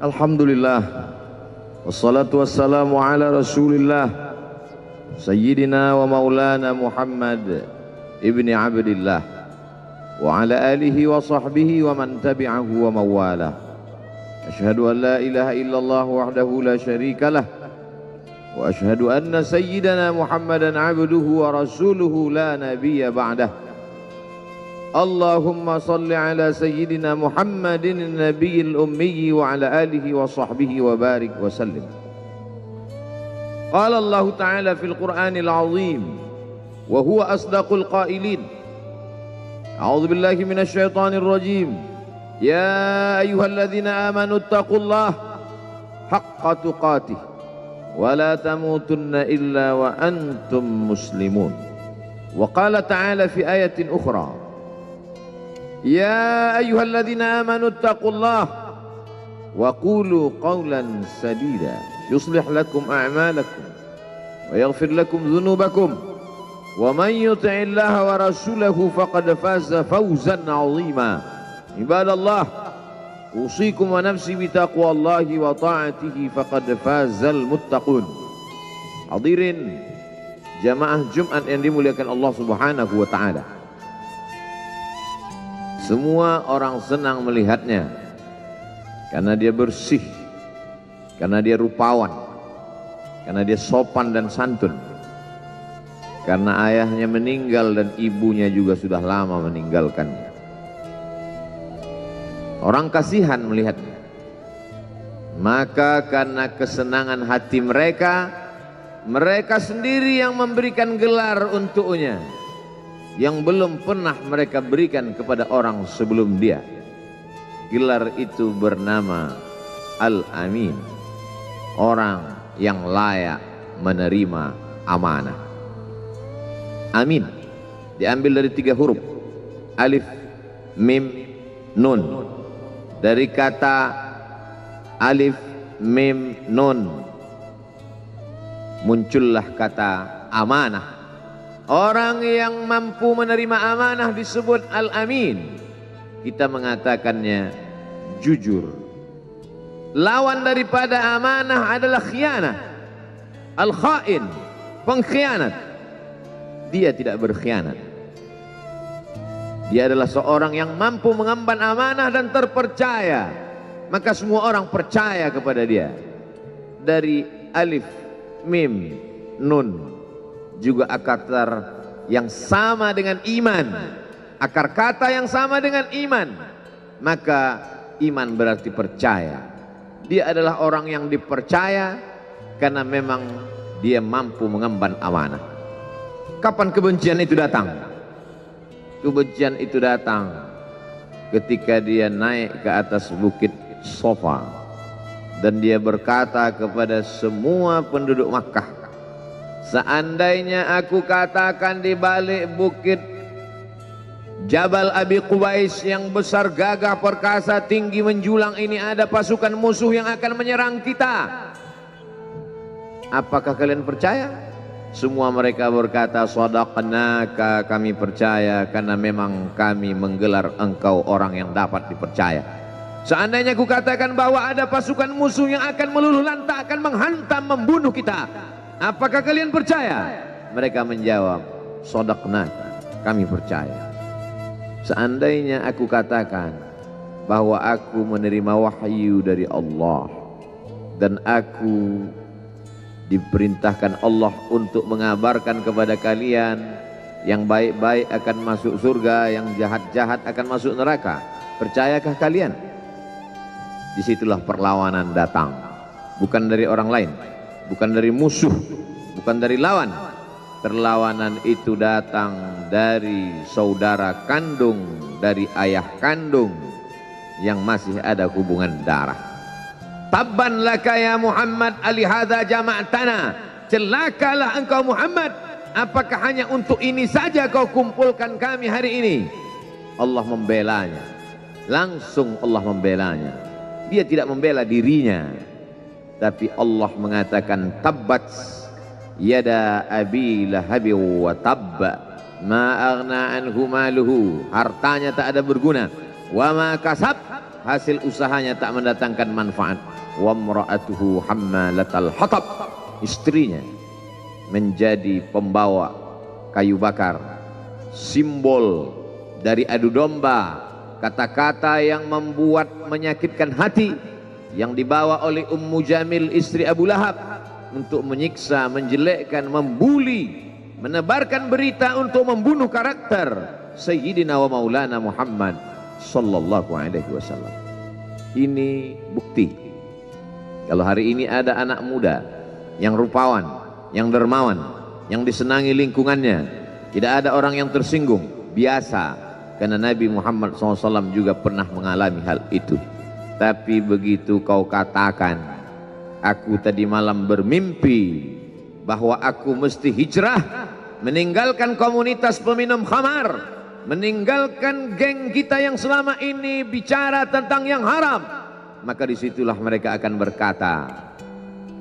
Alhamdulillah, wassalatu wassalamu ala rasulillah Sayyidina wa maulana Muhammad ibni Abdillah wa ala alihi wa sahbihi wa man tabi'ahu wa mawalah. Ashhadu an la ilaha illallah wahdahu la syarika lah wa ashhadu anna sayyidana Muhammadan abduhu wa rasuluhu la nabiyya ba'dah. Allahumma salli ala sayyidina Muhammadin nabiyil ummi wa ala alihi wa sahbihi wa barik wa sallim. Qala Allah Ta'ala fil Qur'anil azim wa huwa asdaqul qailin. A'udzu billahi minasy syaithanir rajim. Ya ayyuhalladzina amanu taqullaha haqqa tuqatih wa la tamutunna illa wa antum muslimun. Wa qala ta'ala fi ayatin ukhra. Ya ayyuhalladzina amanu taqullaha wa qulu qawlan sadida yuslih lakum a'malakum wa yaghfir lakum dhunubakum wa man yuti'illaha wa rasulahu faqad faza fawzan 'azima. Ibadallah, usikum wa nafsi bi taqwallahi wa ta'atihi faqad fazal muttaqun. Hadirin jamaah Jumat yang dimuliakan Allah Subhanahu wa taala. Semua orang senang melihatnya karena dia bersih, karena dia rupawan, karena dia sopan dan santun, karena ayahnya meninggal dan ibunya juga sudah lama meninggalkannya. Orang kasihan melihatnya, maka karena kesenangan hati mereka, mereka sendiri yang memberikan gelar untuknya yang belum pernah mereka berikan kepada orang sebelum dia. Gelar itu bernama Al-Amin, orang yang layak menerima amanah. Amin diambil dari 3 huruf, alif, mim, nun. Dari kata alif, mim, nun muncullah kata amanah. Orang yang mampu menerima amanah disebut Al-Amin. Kita mengatakannya jujur. Lawan daripada amanah adalah khianah. Al-Khain, pengkhianat. Dia tidak berkhianat. Dia adalah seorang yang mampu mengemban amanah dan terpercaya. Maka semua orang percaya kepada dia. Dari alif, mim, nun juga akar yang sama dengan iman, akar kata yang sama dengan iman, maka iman berarti percaya. Dia adalah orang yang dipercaya karena memang dia mampu mengemban amanah. Kapan kebencian itu datang? Kebencian itu datang ketika dia naik ke atas bukit Sofa dan dia berkata kepada semua penduduk Makkah, seandainya aku katakan di balik bukit Jabal Abi Qubais yang besar, gagah, perkasa, tinggi, menjulang ini ada pasukan musuh yang akan menyerang kita, apakah kalian percaya? Semua mereka berkata, shadaqnaka, kami percaya karena memang kami menggelar engkau orang yang dapat dipercaya. Seandainya aku katakan bahwa ada pasukan musuh yang akan meluluh lantakkan, menghantam, membunuh kita, apakah kalian percaya? Mereka menjawab, shadaqnaka, kami percaya. Seandainya aku katakan bahwa aku menerima wahyu dari Allah dan aku diperintahkan Allah untuk mengabarkan kepada kalian yang baik-baik akan masuk surga, yang jahat-jahat akan masuk neraka, percayakah kalian? Disitulah perlawanan datang, bukan dari orang lain, bukan dari musuh, bukan dari lawan. Perlawanan itu datang dari saudara kandung, dari ayah kandung yang masih ada hubungan darah. Tabban laka ya Muhammad alihadza jama'tana, celakalah engkau Muhammad, apakah hanya untuk ini saja kau kumpulkan kami hari ini? Allah membelanya, langsung Allah membelanya. Dia tidak membela dirinya, tapi Allah mengatakan tabbat yada abi lahabi wa tabba ma aghna anhu maluhu, hartanya tak ada berguna, wa ma kasab, hasil usahanya tak mendatangkan manfaat. Wa imra'atuhu hammalatal hatab, istrinya menjadi pembawa kayu bakar, simbol dari adu domba, kata-kata yang membuat menyakitkan hati yang dibawa oleh Ummu Jamil istri Abu Lahab untuk menyiksa, menjelekkan, membuli, menebarkan berita untuk membunuh karakter Sayyidina wa Maulana Muhammad sallallahu alaihi wasallam. Ini bukti kalau hari ini ada anak muda yang rupawan, yang dermawan, yang disenangi lingkungannya, tidak ada orang yang tersinggung, biasa, karena Nabi Muhammad SAW juga pernah mengalami hal itu. Tapi begitu kau katakan, aku tadi malam bermimpi bahwa aku mesti hijrah, meninggalkan komunitas peminum khamar, meninggalkan geng kita yang selama ini bicara tentang yang haram, maka disitulah mereka akan berkata,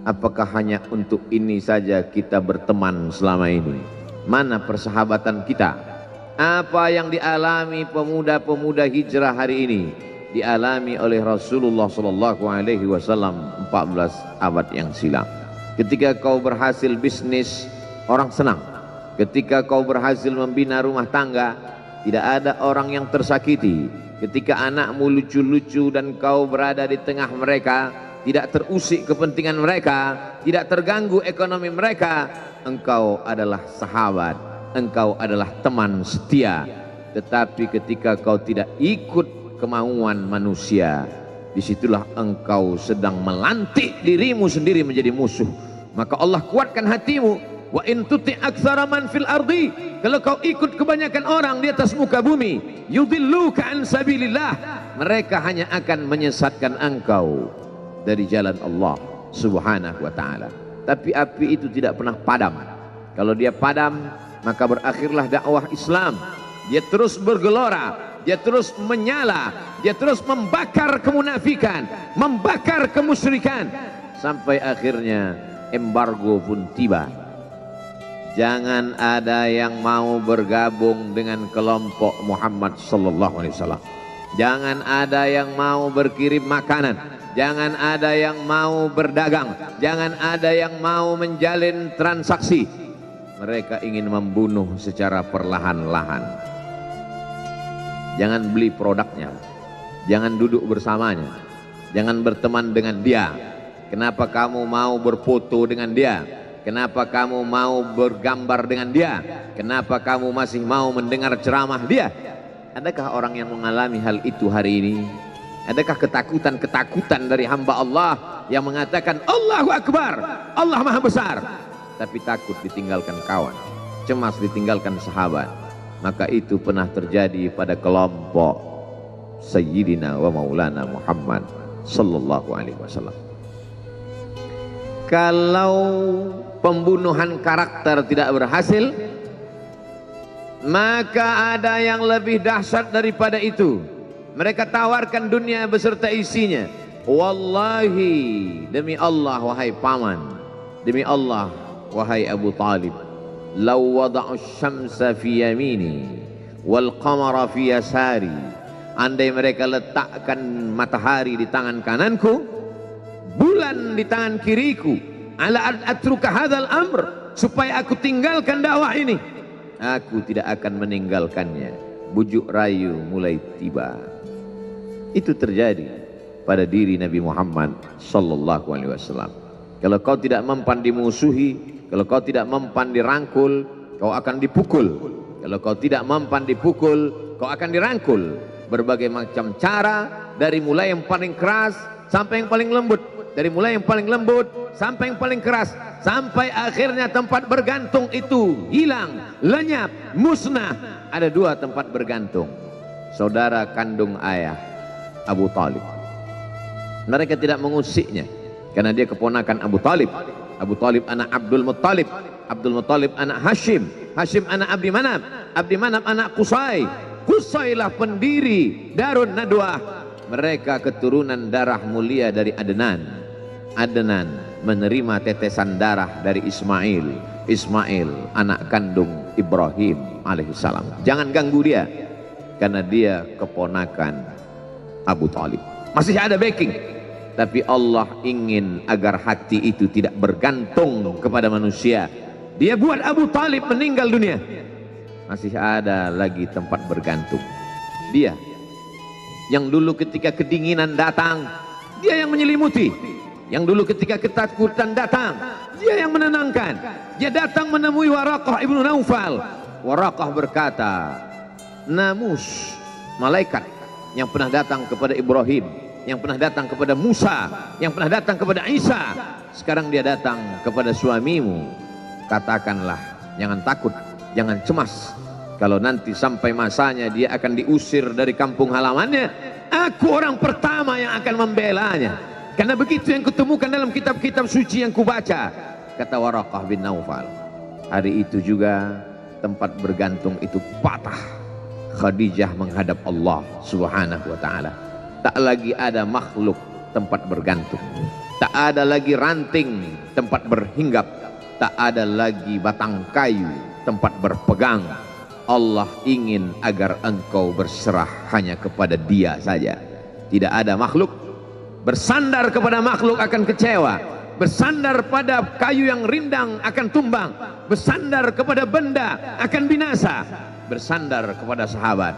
apakah hanya untuk ini saja kita berteman selama ini? Mana persahabatan kita? Apa yang dialami pemuda-pemuda hijrah hari ini dialami oleh Rasulullah sallallahu alaihi wasallam 14 abad yang silam. Ketika kau berhasil bisnis, orang senang. Ketika kau berhasil membina rumah tangga, tidak ada orang yang tersakiti. Ketika anakmu lucu-lucu dan kau berada di tengah mereka, tidak terusik kepentingan mereka, tidak terganggu ekonomi mereka, engkau adalah sahabat, engkau adalah teman setia. Tetapi ketika kau tidak ikut kemauan manusia, disitulah engkau sedang melantik dirimu sendiri menjadi musuh. Maka Allah kuatkan hatimu. Wa in tuti aktsara man fil ardi, kalau kau ikut kebanyakan orang di atas muka bumi, yudilluka an sabilillah, mereka hanya akan menyesatkan engkau dari jalan Allah subhanahu wa ta'ala. Tapi api itu tidak pernah padam. Kalau dia padam, maka berakhirlah dakwah Islam. Dia terus bergelora, dia terus menyala, dia terus membakar kemunafikan, membakar kemusyrikan, sampai akhirnya embargo pun tiba. Jangan ada yang mau bergabung dengan kelompok Muhammad sallallahu alaihi wasallam. Jangan ada yang mau berkirim makanan, jangan ada yang mau berdagang, jangan ada yang mau menjalin transaksi. Mereka ingin membunuh secara perlahan-lahan. Jangan beli produknya, jangan duduk bersamanya, jangan berteman dengan dia. Kenapa kamu mau berfoto dengan dia? Kenapa kamu mau bergambar dengan dia? Kenapa kamu masih mau mendengar ceramah dia? Adakah orang yang mengalami hal itu hari ini? Adakah ketakutan-ketakutan dari hamba Allah yang mengatakan Allahu Akbar, Allah Maha Besar, tapi takut ditinggalkan kawan, cemas ditinggalkan sahabat? Maka itu pernah terjadi pada kelompok Sayyidina wa Maulana Muhammad sallallahu alaihi wasallam. Kalau pembunuhan karakter tidak berhasil, maka ada yang lebih dahsyat daripada itu. Mereka tawarkan dunia beserta isinya. Wallahi, demi Allah wahai paman, demi Allah wahai Abu Talib, law wada'u syamsa fi yamini wal qamara fi yasari, andai mereka letakkan matahari di tangan kananku, bulan di tangan kiriku, ala atruka hadzal amr, supaya aku tinggalkan dakwah ini, aku tidak akan meninggalkannya. Bujuk rayu mulai tiba. Itu terjadi pada diri Nabi Muhammad sallallahu alaihi wasallam. Kalau kau tidak mempan dimusuhi, kalau kau tidak mempan dirangkul, kau akan dipukul. Kalau kau tidak mempan dipukul, kau akan dirangkul. Berbagai macam cara, dari mulai yang paling keras sampai yang paling lembut, dari mulai yang paling lembut sampai yang paling keras, sampai akhirnya tempat bergantung itu hilang, lenyap, musnah. Ada dua tempat bergantung, saudara kandung ayah Abu Talib. Mereka tidak mengusiknya karena dia keponakan Abu Talib. Abu Talib anak Abdul Muttalib, Abdul Muttalib anak Hashim, Hashim anak Abdi Manaf, Abdi Manaf anak Qusay, Qusaylah pendiri Darun Nadwah. Mereka keturunan darah mulia dari Adnan. Adnan menerima tetesan darah dari Ismail. Ismail anak kandung Ibrahim alaihissalam. Jangan ganggu dia, karena dia keponakan Abu Talib. Masih ada backing. Tapi Allah ingin agar hati itu tidak bergantung kepada manusia. Dia buat Abu Talib meninggal dunia, masih ada lagi tempat bergantung. Dia yang dulu ketika kedinginan datang, dia yang menyelimuti. Yang dulu ketika ketakutan datang, dia yang menenangkan. Dia datang menemui Waraqah ibnu Naufal. Waraqah berkata, Namus, malaikat yang pernah datang kepada Ibrahim, yang pernah datang kepada Musa, yang pernah datang kepada Isa, sekarang dia datang kepada suamimu. Katakanlah, jangan takut, jangan cemas. Kalau nanti sampai masanya dia akan diusir dari kampung halamannya, aku orang pertama yang akan membelanya. Karena begitu yang kutemukan dalam kitab-kitab suci yang kubaca, kata Waraqah bin Naufal. Hari itu juga tempat bergantung itu patah. Khadijah menghadap Allah subhanahu wa ta'ala. Tak lagi ada makhluk tempat bergantung. Tak ada lagi ranting tempat berhinggap. Tak ada lagi batang kayu tempat berpegang. Allah ingin agar engkau berserah hanya kepada Dia saja. Tidak ada makhluk. Bersandar kepada makhluk akan kecewa. Bersandar pada kayu yang rindang akan tumbang. Bersandar kepada benda akan binasa. Bersandar kepada sahabat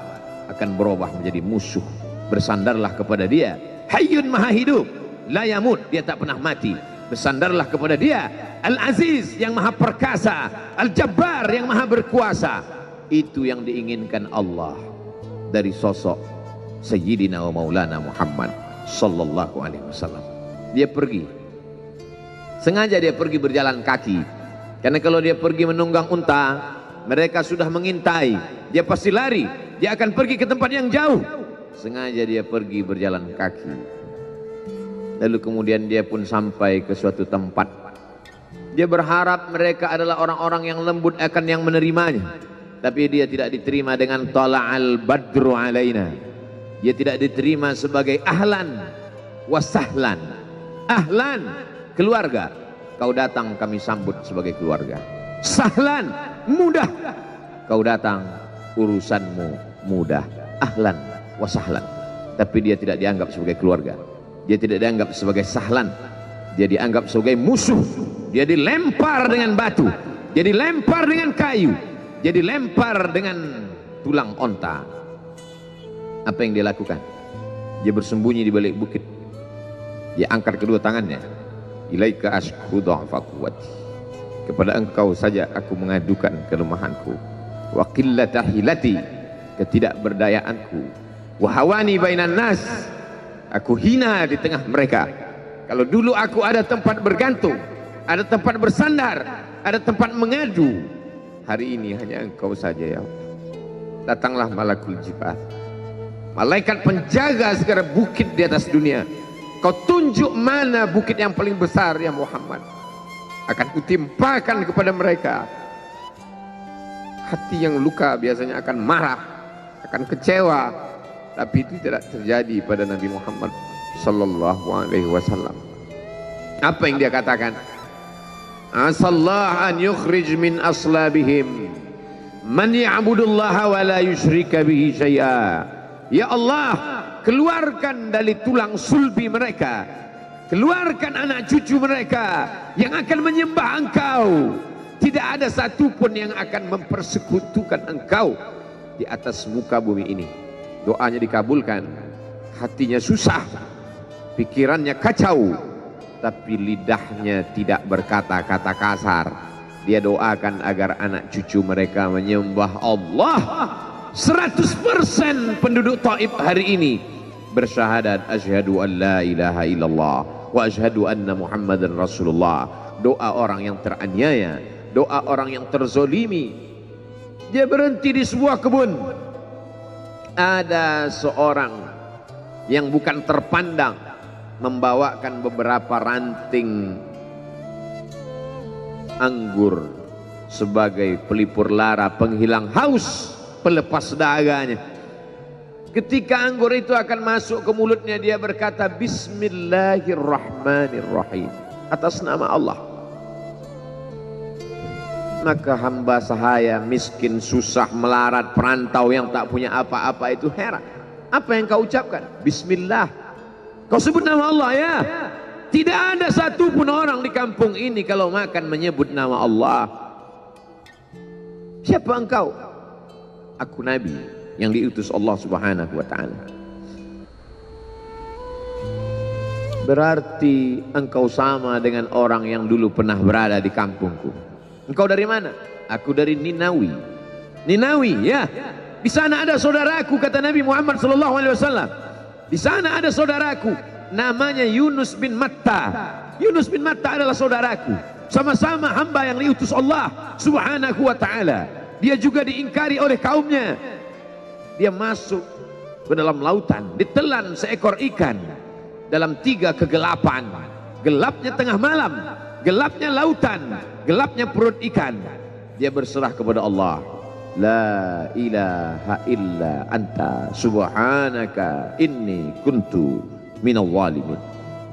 akan berubah menjadi musuh. Bersandarlah kepada Dia, Hayyun Maha Hidup, la yamut, Dia tak pernah mati. Bersandarlah kepada Dia, Al-Aziz yang Maha Perkasa, Al-Jabbar yang Maha Berkuasa. Itu yang diinginkan Allah dari sosok Sayyidina wa Maulana Muhammad sallallahu alaihi wasallam. Dia pergi, sengaja dia pergi berjalan kaki, karena kalau dia pergi menunggang unta, mereka sudah mengintai. Dia pasti lari, dia akan pergi ke tempat yang jauh. Sengaja dia pergi berjalan kaki. Lalu kemudian dia pun sampai ke suatu tempat. Dia berharap mereka adalah orang-orang yang lembut akan yang menerimanya. Tapi dia tidak diterima dengan tala'al badru alaina. Dia tidak diterima sebagai ahlan wasahlan. Ahlan, keluarga, kau datang kami sambut sebagai keluarga. Sahlan, mudah, kau datang urusanmu mudah. Ahlan wasahlan. Tapi dia tidak dianggap sebagai keluarga. Dia tidak dianggap sebagai sahlan. Dia dianggap sebagai musuh. Dia dilempar dengan batu, dia dilempar dengan kayu, dia dilempar dengan tulang onta. Apa yang dia lakukan? Dia bersembunyi di balik bukit. Dia angkat kedua tangannya. Ilaika ashku dha'fa quwwati. Kepada engkau saja aku mengadukan kelemahanku. Wa qillata hilati, ketidakberdayaanku. Wa hawani bainan nas, aku hina di tengah mereka. Kalau dulu aku ada tempat bergantung, ada tempat bersandar, ada tempat mengadu, hari ini hanya engkau saja ya Allah. Datanglah malakul jibal, malaikat penjaga segala bukit di atas dunia. Kau tunjuk mana bukit yang paling besar ya Muhammad, akan kutimpakan kepada mereka. Hati yang luka biasanya akan marah, akan kecewa, tapi itu tidak terjadi pada Nabi Muhammad sallallahu alaihi wasallam. Apa yang dia katakan? Asallah an yukhrij min aslabihim man ya'budullaha wa la yusyrika bihi syai'a. Ya Allah, keluarkan dari tulang sulbi mereka, keluarkan anak cucu mereka yang akan menyembah engkau. Tidak ada satupun yang akan mempersekutukan engkau di atas muka bumi ini. Doanya dikabulkan, hatinya susah, pikirannya kacau, tapi lidahnya tidak berkata-kata kasar. Dia doakan agar anak cucu mereka menyembah Allah. 100% penduduk Taif hari ini bersyahadat asyhadu an la ilaha illallah wa asyhadu anna Muhammadan Rasulullah. Doa orang yang teraniaya, doa orang yang terzolimi. Dia berhenti di sebuah kebun. Ada seorang yang bukan terpandang membawakan beberapa ranting anggur sebagai pelipur lara, penghilang haus, pelepas dahaganya. Ketika anggur itu akan masuk ke mulutnya, dia berkata Bismillahirrahmanirrahim, atas nama Allah. Maka hamba sahaya miskin, susah, melarat, perantau yang tak punya apa-apa itu heran. Apa yang kau ucapkan? Bismillah. Kau sebut nama Allah ya. Tidak ada satupun orang di kampung ini kalau makan menyebut nama Allah. Siapa engkau? Aku Nabi yang diutus Allah Subhanahu wa ta'ala. Berarti engkau sama dengan orang yang dulu pernah berada di kampungku. Engkau dari mana? Aku dari Ninawi. Ninawi ya. Di sana ada saudaraku, kata Nabi Muhammad sallallahu alaihi wasallam. Di sana ada saudaraku namanya Yunus bin Matta. Yunus bin Matta adalah saudaraku. Sama-sama hamba yang diutus Allah Subhanahu wa ta'ala. Dia juga diingkari oleh kaumnya. Dia masuk ke dalam lautan, ditelan seekor ikan dalam 3 kegelapan. Gelapnya tengah malam, gelapnya lautan, gelapnya perut ikan. Dia berserah kepada Allah. La ilaha illa anta subhanaka inni kuntu minal zalimin.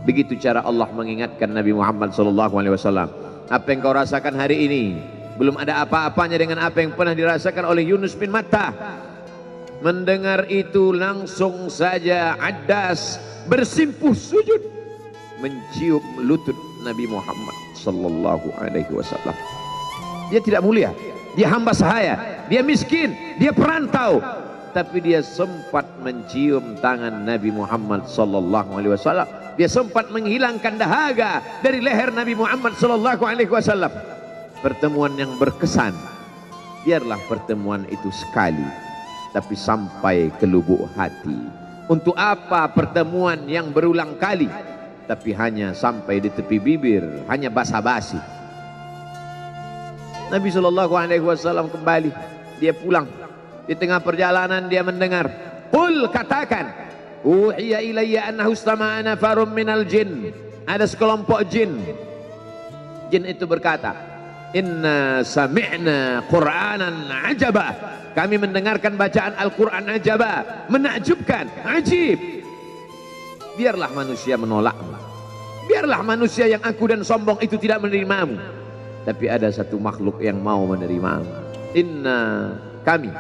Begitu cara Allah mengingatkan Nabi Muhammad SAW. Apa yang kau rasakan hari ini belum ada apa-apanya dengan apa yang pernah dirasakan oleh Yunus bin Matta. Mendengar itu langsung saja Addas bersimpuh sujud mencium lutut Nabi Muhammad sallallahu alaihi wasallam. Dia tidak mulia, dia hamba sahaya, dia miskin, dia perantau, tapi dia sempat mencium tangan Nabi Muhammad sallallahu alaihi wasallam. Dia sempat menghilangkan dahaga dari leher Nabi Muhammad sallallahu alaihi wasallam. Pertemuan yang berkesan. Biarlah pertemuan itu sekali, tapi sampai ke lubuk hati. Untuk apa pertemuan yang berulang kali tapi hanya sampai di tepi bibir, hanya basa-basi? Nabi SAW kembali, dia pulang. Di tengah perjalanan dia mendengar, qul, katakan, uhiya ilayya annahu istama'a nafarun minal jin. Ada sekelompok jin. Jin itu berkata, inna sami'na qur'anan ajaba. Kami mendengarkan bacaan Al-Quran ajaba, menakjubkan, ajib. Biarlah manusia menolakmu, biarlah manusia yang aku dan sombong itu tidak menerimamu, tapi ada satu makhluk yang mau menerimamu. Inna, kami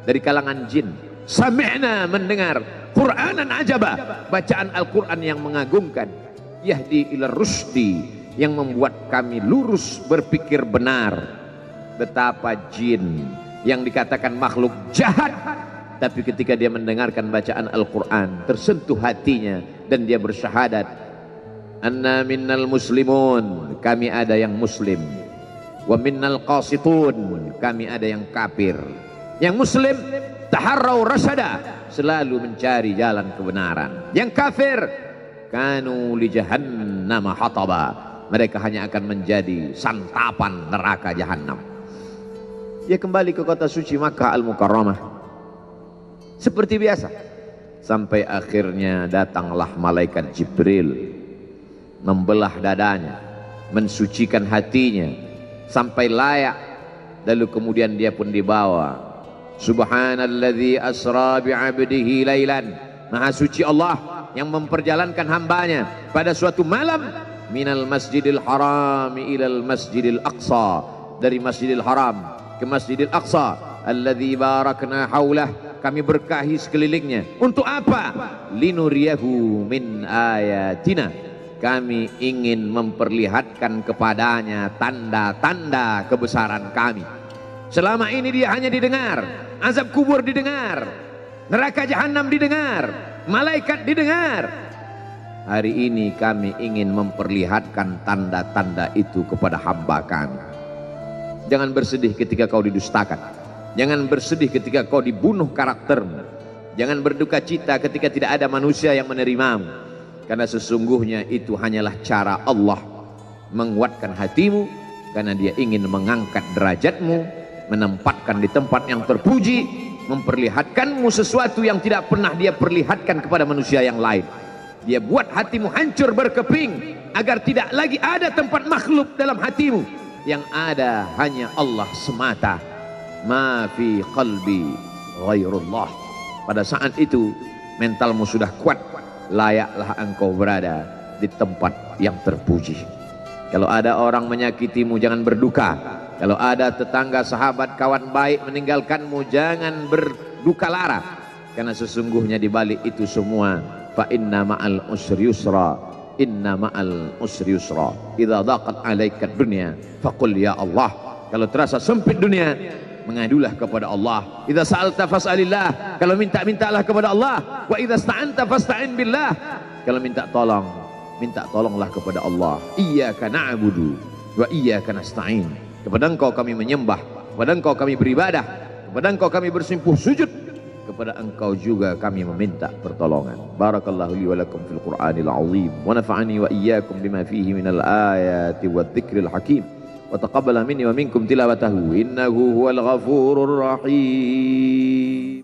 dari kalangan jin, sami'na, mendengar Qur'anan ajaba, bacaan Al-Quran yang mengagumkan, yahdi ila rusdi, yang membuat kami lurus berpikir benar. Betapa jin yang dikatakan makhluk jahat, tapi ketika dia mendengarkan bacaan Al-Quran tersentuh hatinya dan dia bersyahadat, anna minnal muslimun, kami ada yang muslim, wa minnal qasitun, kami ada yang kafir. Yang muslim taharrau rasyada, selalu mencari jalan kebenaran. Yang kafir kanu li jahannam hataba, mereka hanya akan menjadi santapan neraka jahannam. Dia kembali ke kota suci Makkah Al-Mukarramah seperti biasa, sampai akhirnya datanglah malaikat Jibril membelah dadanya, mensucikan hatinya sampai layak, lalu kemudian dia pun dibawa. Subhanalladzi asra bi'abdihi lailan, maha suci Allah yang memperjalankan hambanya pada suatu malam, minal masjidil haram ilal masjidil aqsa, dari masjidil haram ke Masjidil Aqsa, alladzi barakna haulah, kami berkahi sekelilingnya. Untuk apa? Linuriyahu min ayatina, kami ingin memperlihatkan kepadanya tanda-tanda kebesaran kami. Selama ini dia hanya didengar, azab kubur didengar, neraka jahanam didengar, malaikat didengar. Hari ini kami ingin memperlihatkan tanda-tanda itu kepada hamba kami. Jangan bersedih ketika kau didustakan, jangan bersedih ketika kau dibunuh karaktermu, jangan berduka cita ketika tidak ada manusia yang menerimamu, karena sesungguhnya itu hanyalah cara Allah menguatkan hatimu, karena dia ingin mengangkat derajatmu, menempatkan di tempat yang terpuji, memperlihatkanmu sesuatu yang tidak pernah dia perlihatkan kepada manusia yang lain. Dia buat hatimu hancur berkeping agar tidak lagi ada tempat makhluk dalam hatimu, yang ada hanya Allah semata. Ma fi qalbi ghairullah. Pada saat itu mentalmu sudah kuat, layaklah engkau berada di tempat yang terpuji. Kalau ada orang menyakitimu, jangan berduka. Kalau ada tetangga, sahabat, kawan baik meninggalkanmu, jangan berduka lara. karena sesungguhnya di balik itu semua fa inna ma'al usri yusra, inna ma'al usri yusra, idza daqat 'alaika dunya faqul ya Allah. Kalau terasa sempit dunia, mengadulah kepada Allah. Idza sa'alta fas'alillah, kalau minta-mintalah kepada Allah. Wa idza sta'anta fasta'in billah, kalau minta tolong, minta tolonglah kepada Allah. Iyyaka na'budu wa iyyaka nasta'in, kepada Engkau kami menyembah, kepada Engkau kami beribadah, kepada Engkau kami bersimpuh sujud, kepada Engkau juga kami meminta pertolongan. Barakallahu li wa lakum fil Qur'anil azim wa nafa'ani wa iyyakum bima fihi minal ayati wadh-dhikril hakim wa taqabbala minni wa minkum tilawatahu innahu huwal ghafurur rahim.